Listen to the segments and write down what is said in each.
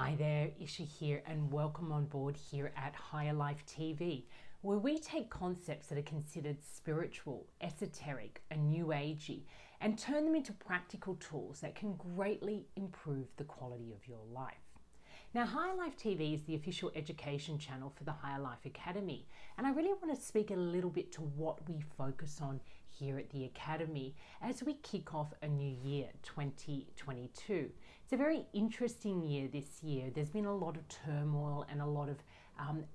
Hi there, Isha here, and welcome on board here at Higher Life TV, where we take concepts that are considered spiritual, esoteric, and new agey and turn them into practical tools that can greatly improve the quality of your life. Now, Higher Life TV is the official education channel for the Higher Life Academy, and I really want to speak a little bit to what we focus on here at the Academy as we kick off a new year, 2022. It's a very interesting year this year. There's been a lot of turmoil and a lot of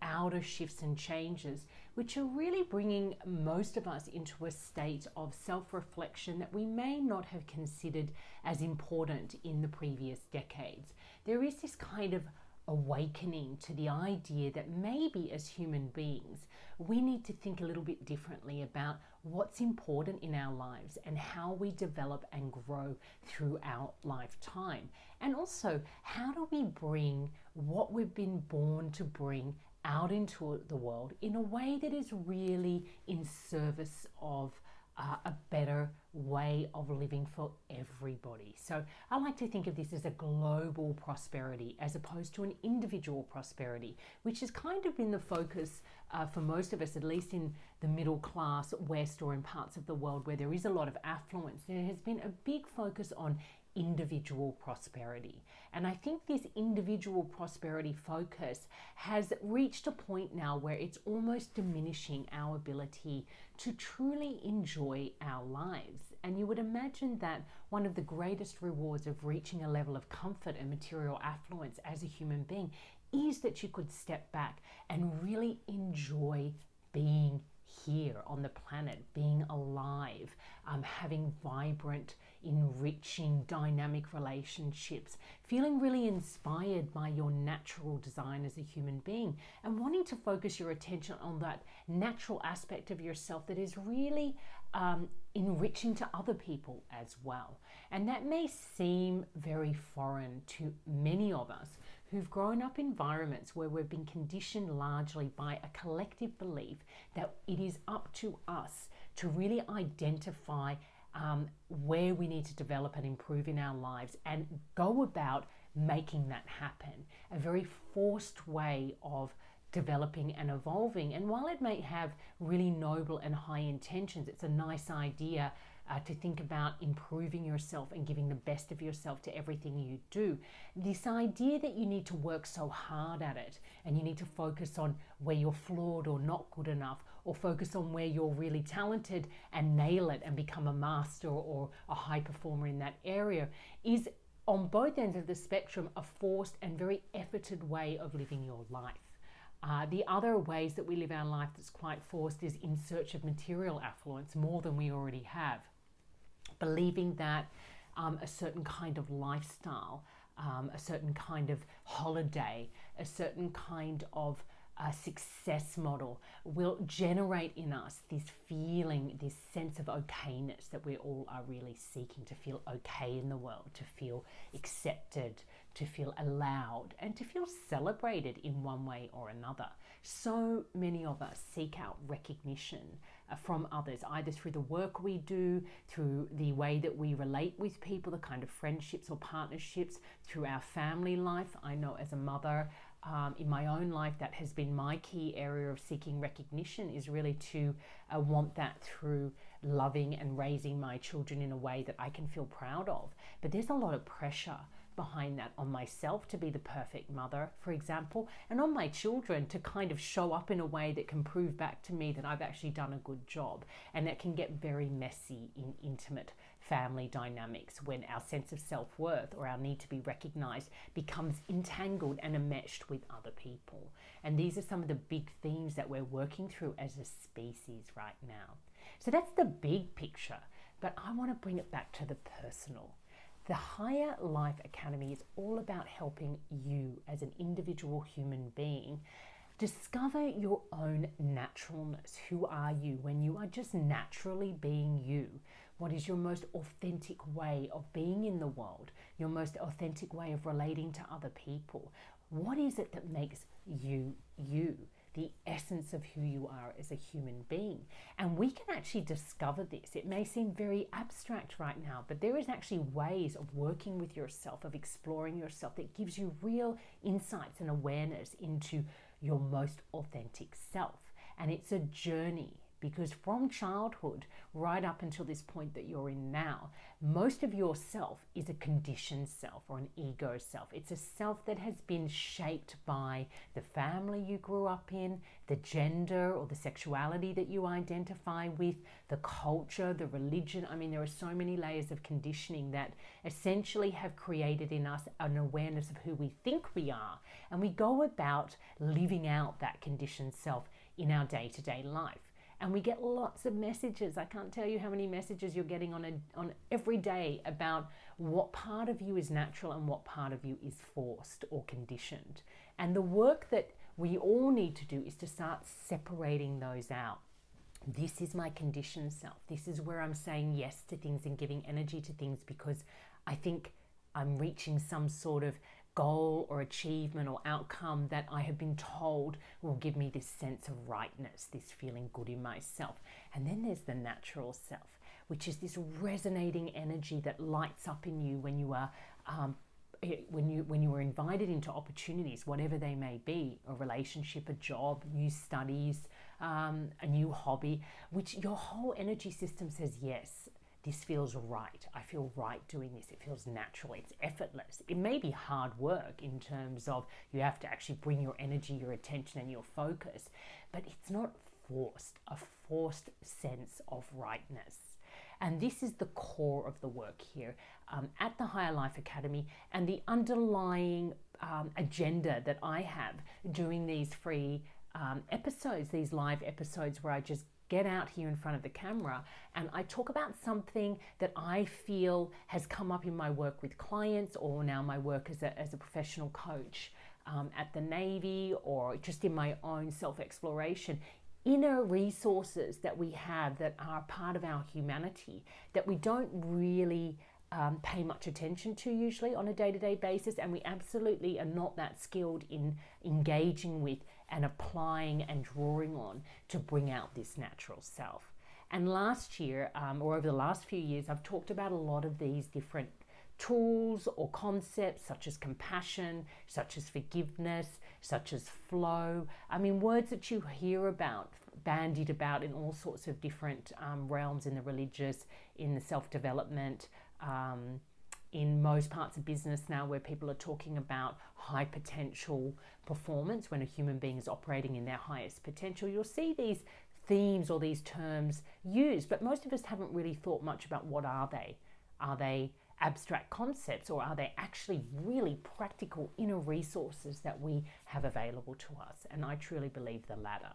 outer shifts and changes, which are really bringing most of us into a state of self-reflection that we may not have considered as important in the previous decades. There is this kind of awakening to the idea that maybe as human beings, we need to think a little bit differently about what's important in our lives and how we develop and grow through our lifetime. And also, how do we bring what we've been born to bring out into the world in a way that is really in service of a better way of living for everybody. So I like to think of this as a global prosperity as opposed to an individual prosperity, which has kind of been the focus for most of us, at least in the middle class West or in parts of the world where there is a lot of affluence. There has been a big focus on individual prosperity. And I think this individual prosperity focus has reached a point now where it's almost diminishing our ability to truly enjoy our lives. And you would imagine that one of the greatest rewards of reaching a level of comfort and material affluence as a human being is that you could step back and really enjoy being here on the planet, being alive, having vibrant, enriching, dynamic relationships, feeling really inspired by your natural design as a human being, and wanting to focus your attention on that natural aspect of yourself that is really enriching to other people as well. And that may seem very foreign to many of us who've grown up in environments where we've been conditioned largely by a collective belief that it is up to us to really identify where we need to develop and improve in our lives and go about making that happen. A very forced way of developing and evolving. And while it may have really noble and high intentions, it's a nice idea to think about improving yourself and giving the best of yourself to everything you do. This idea that you need to work so hard at it and you need to focus on where you're flawed or not good enough, or focus on where you're really talented and nail it and become a master or a high performer in that area, is on both ends of the spectrum a forced and very efforted way of living your life. The other ways that we live our life that's quite forced is in search of material affluence, more than we already have. Believing that a certain kind of lifestyle, a certain kind of holiday, a certain kind of success model will generate in us this feeling, this sense of okayness that we all are really seeking, to feel okay in the world, to feel accepted, to feel allowed, and to feel celebrated in one way or another. So many of us seek out recognition from others, either through the work we do, through the way that we relate with people, the kind of friendships or partnerships, through our family life. I know as a mother, in my own life, that has been my key area of seeking recognition, is really to want that through loving and raising my children in a way that I can feel proud of. But there's a lot of pressure behind that on myself to be the perfect mother, for example, and on my children to kind of show up in a way that can prove back to me that I've actually done a good job. And that can get very messy in intimate family dynamics when our sense of self-worth or our need to be recognized becomes entangled and enmeshed with other people. And these are some of the big themes that we're working through as a species right now. So that's the big picture, but I want to bring it back to the personal. The Higher Life Academy is all about helping you as an individual human being discover your own naturalness. Who are you when you are just naturally being you? What is your most authentic way of being in the world? Your most authentic way of relating to other people? What is it that makes you you? the essence of who you are as a human being. And we can actually discover this. It may seem very abstract right now, but there is actually ways of working with yourself, of exploring yourself, that gives you real insights and awareness into your most authentic self. And it's a journey, because from childhood right up until this point that you're in now, most of your self is a conditioned self or an ego self. It's a self that has been shaped by the family you grew up in, the gender or the sexuality that you identify with, the culture, the religion. I mean, there are so many layers of conditioning that essentially have created in us an awareness of who we think we are. And we go about living out that conditioned self in our day-to-day life. And we get lots of messages. I can't tell you how many messages you're getting on every day about what part of you is natural and what part of you is forced or conditioned. And the work that we all need to do is to start separating those out. This is my conditioned self. This is where I'm saying yes to things and giving energy to things because I think I'm reaching some sort of goal or achievement or outcome that I have been told will give me this sense of rightness, this feeling good in myself. And then there's the natural self, which is this resonating energy that lights up in you when you are when you are invited into opportunities, whatever they may be, a relationship, a job, new studies, a new hobby, which your whole energy system says yes. This feels right. I feel right doing this. It feels natural. It's effortless. It may be hard work in terms of you have to actually bring your energy, your attention, and your focus, but it's not forced, a forced sense of rightness. And this is the core of the work here at the Higher Life Academy, and the underlying agenda that I have doing these free episodes, these live episodes where I just get out here in front of the camera and I talk about something that I feel has come up in my work with clients, or now my work as a professional coach at the Navy, or just in my own self-exploration. Inner resources that we have that are part of our humanity that we don't really pay much attention to usually on a day-to-day basis, and we absolutely are not that skilled in engaging with and applying and drawing on to bring out this natural self. And last year, or over the last few years, I've talked about a lot of these different tools or concepts, such as compassion, such as forgiveness, such as flow. I mean, words that you hear about, bandied about in all sorts of different realms, in the religious, in the self-development, in most parts of business now, where people are talking about high potential performance, when a human being is operating in their highest potential. You'll see these themes or these terms used, but most of us haven't really thought much about what are they. Are they abstract concepts, or are they actually really practical inner resources that we have available to us? And I truly believe the latter.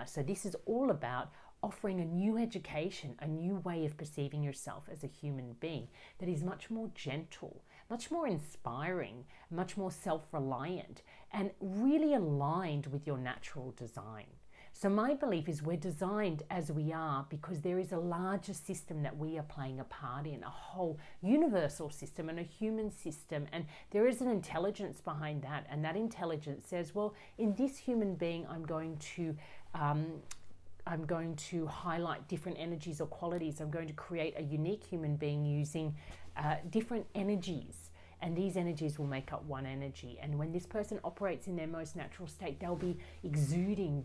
So this is all about offering a new education, a new way of perceiving yourself as a human being that is much more gentle, much more inspiring, much more self-reliant, and really aligned with your natural design. So my belief is we're designed as we are because there is a larger system that we are playing a part in, a whole universal system and a human system, and there is an intelligence behind that, and that intelligence says, well, in this human being, I'm going to highlight different energies or qualities. I'm going to create a unique human being using different energies. And these energies will make up one energy. And when this person operates in their most natural state, they'll be exuding,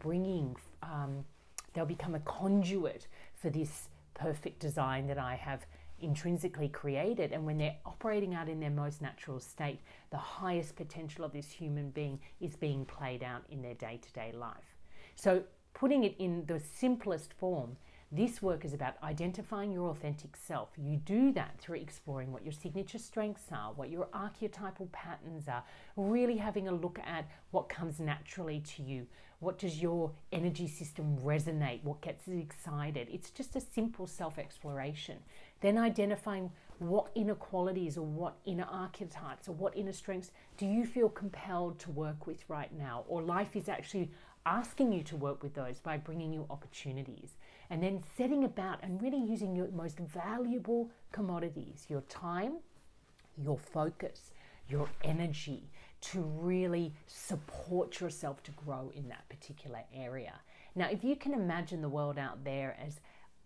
they'll become a conduit for this perfect design that I have intrinsically created. And when they're operating out in their most natural state, the highest potential of this human being is being played out in their day-to-day life. So putting it in the simplest form, this work is about identifying your authentic self. You do that through exploring what your signature strengths are, what your archetypal patterns are, really having a look at what comes naturally to you. What does your energy system resonate? What gets you excited? It's just a simple self-exploration. Then identifying what inner qualities or what inner archetypes or what inner strengths do you feel compelled to work with right now, or life is actually asking you to work with those by bringing you opportunities. And then setting about and really using your most valuable commodities, your time, your focus, your energy, to really support yourself to grow in that particular area. Now, if you can imagine the world out there as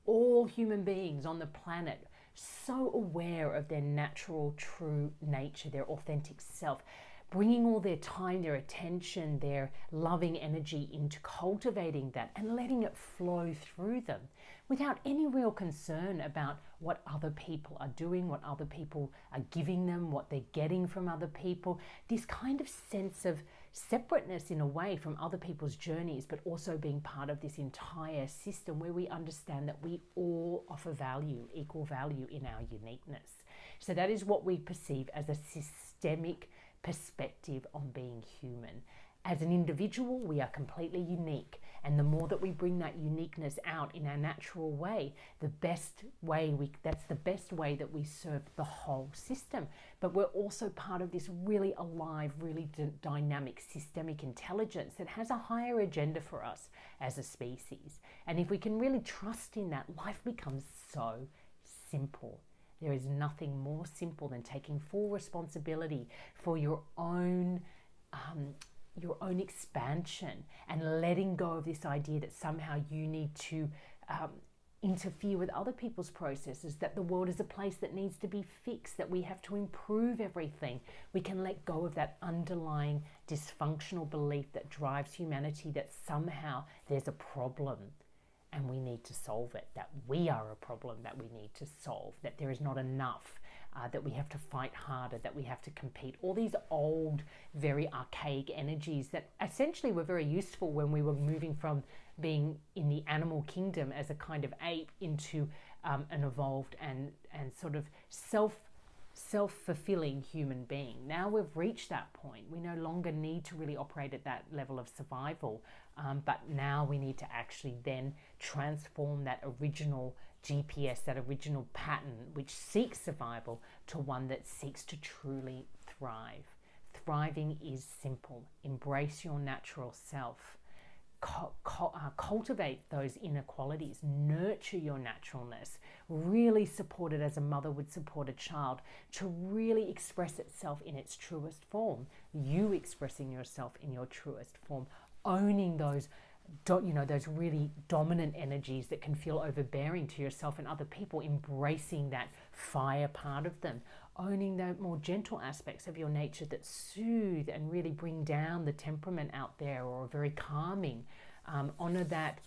all human beings on the planet so aware of their natural, true nature, their authentic self, bringing all their time, their attention, their loving energy into cultivating that and letting it flow through them without any real concern about what other people are doing, what other people are giving them, what they're getting from other people. This kind of sense of separateness in a way from other people's journeys, but also being part of this entire system where we understand that we all offer value, equal value in our uniqueness. So that is what we perceive as a systemic perspective on being human. As an individual, we are completely unique, and the more that we bring that uniqueness out in our natural way, that's the best way that we serve the whole system. But we're also part of this really alive, really dynamic, systemic intelligence that has a higher agenda for us as a species. And if we can really trust in that, life becomes so simple. There is nothing more simple than taking full responsibility for your own expansion and letting go of this idea that somehow you need to interfere with other people's processes, that the world is a place that needs to be fixed, that we have to improve everything. We can let go of that underlying dysfunctional belief that drives humanity, that somehow there's a problem and we need to solve it, that we are a problem that we need to solve, that there is not enough, that we have to fight harder, that we have to compete. All these old, very archaic energies that essentially were very useful when we were moving from being in the animal kingdom as a kind of ape into an evolved and sort of self-fulfilling human being. Now we've reached that point. We no longer need to really operate at that level of survival, but now we need to actually then transform that original GPS, that original pattern which seeks survival, to one that seeks to truly thrive. Thriving is simple. Embrace your natural self. Cultivate those inner qualities. Nurture your naturalness. Really support it as a mother would support a child to really express itself in its truest form. You expressing yourself in your truest form. Owning those really dominant energies that can feel overbearing to yourself and other people, embracing that fire part of them, owning the more gentle aspects of your nature that soothe and really bring down the temperament out there, or are very calming. Honor that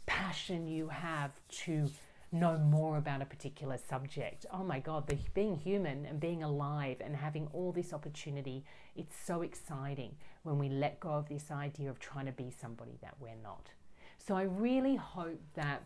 passion you have to know more about a particular subject. Oh my God, being human and being alive and having all this opportunity, it's so exciting when we let go of this idea of trying to be somebody that we're not. So I really hope that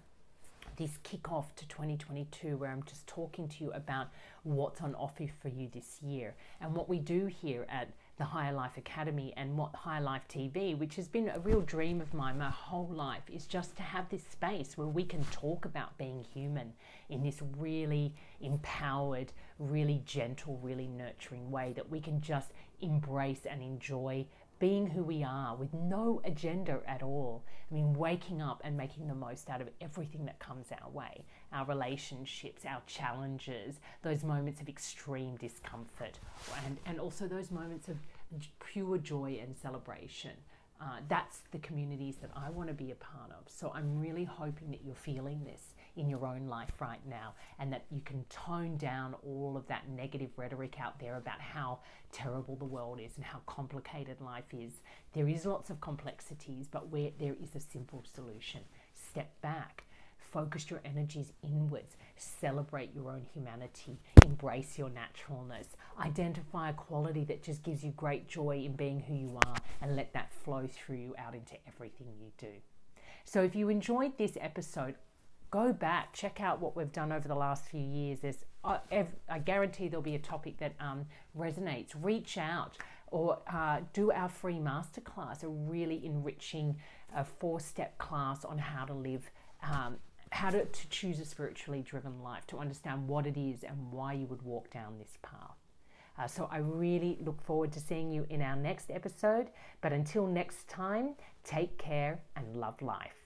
this kickoff to 2022, where I'm just talking to you about what's on offer for you this year and what we do here at the Higher Life Academy and what Higher Life TV, which has been a real dream of mine my whole life, is just to have this space where we can talk about being human in this really empowered, really gentle, really nurturing way, that we can just embrace and enjoy being who we are with no agenda at all. I mean, waking up and making the most out of everything that comes our way, our relationships, our challenges, those moments of extreme discomfort, and also those moments of pure joy and celebration. That's the communities that I want to be a part of. So I'm really hoping that you're feeling this in your own life right now, and that you can tone down all of that negative rhetoric out there about how terrible the world is and how complicated life is. There is lots of complexities, but where there is a simple solution. Step back, focus your energies inwards, celebrate your own humanity, embrace your naturalness, identify a quality that just gives you great joy in being who you are, and let that flow through you out into everything you do. So if you enjoyed this episode, go back, check out what we've done over the last few years. I guarantee there'll be a topic that resonates. Reach out or do our free masterclass, a really enriching 4-step class on how to live, how to choose a spiritually driven life, to understand what it is and why you would walk down this path. So I really look forward to seeing you in our next episode. But until next time, take care and love life.